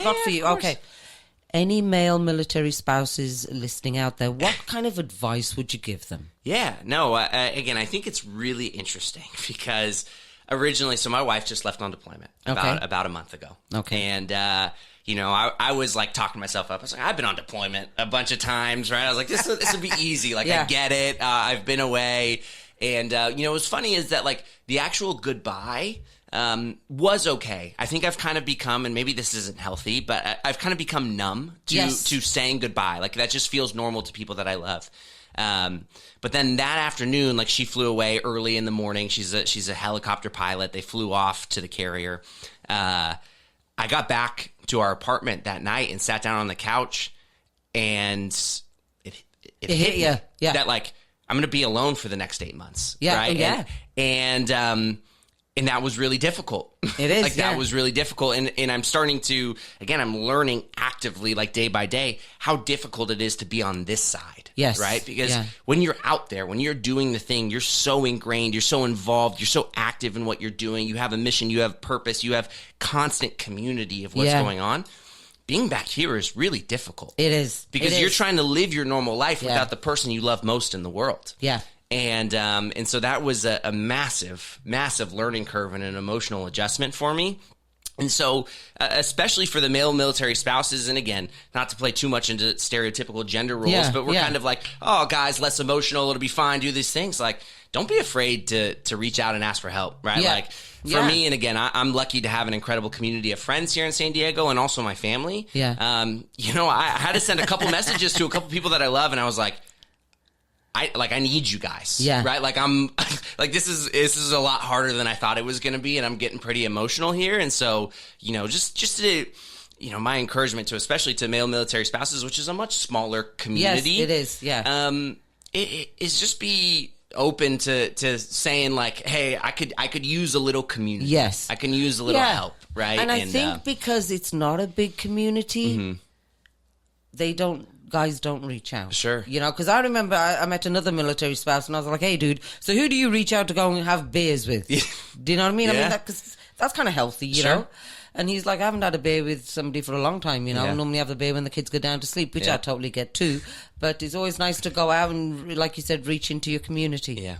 Not for you. Okay. Any male military spouses listening out there, what kind of advice would you give them? Yeah, no, again, I think it's really interesting because originally, so my wife just left on deployment about a month ago. Okay. And, I was like talking myself up. I was like, I've been on deployment a bunch of times, right? I was like, this will be easy. Like, I get it. I've been away. And, what's funny is that like the actual goodbye was okay. I think I've kind of become, and maybe this isn't healthy, but I've kind of become numb to saying goodbye. Like that just feels normal to people that I love. But then that afternoon, like she flew away early in the morning. She's a helicopter pilot. They flew off to the carrier. I got back to our apartment that night and sat down on the couch, and it hit you. Yeah. That like I'm going to be alone for the next 8 months. Yeah. Right. Yeah. And that was really difficult. It is. Like that was really difficult. And I'm starting to, again, I'm learning actively, like day by day, how difficult it is to be on this side. Yes. Right? Because when you're out there, when you're doing the thing, you're so ingrained, you're so involved, you're so active in what you're doing. You have a mission, you have purpose, you have constant community of what's going on. Being back here is really difficult. It is. Because you're trying to live your normal life without the person you love most in the world. Yeah. And so that was a massive, massive learning curve and an emotional adjustment for me. And so, especially for the male military spouses, and again, not to play too much into stereotypical gender roles, but we're kind of like, oh, guys, less emotional, it'll be fine, do these things. Like, don't be afraid to reach out and ask for help, right? Yeah. Like, for me, and again, I'm lucky to have an incredible community of friends here in San Diego and also my family. Yeah. I had to send a couple messages to a couple people that I love, and I was like, I need you guys. Yeah. Right. Like I'm like, this is a lot harder than I thought it was going to be. And I'm getting pretty emotional here. And so, just to, my encouragement to, especially to male military spouses, which is a much smaller community. Yes, it is. Yeah. It is just be open to saying like, hey, I could use a little community. Yes. I can use a little help. Right. And I think because it's not a big community, guys don't reach out. Sure. Because I remember I met another military spouse and I was like, hey, dude, so who do you reach out to go and have beers with? Do you know what I mean? Yeah. I mean, that's kind of healthy, you know? And he's like, I haven't had a beer with somebody for a long time, I normally have the beer when the kids go down to sleep, which I totally get too. But it's always nice to go out and, like you said, reach into your community. Yeah.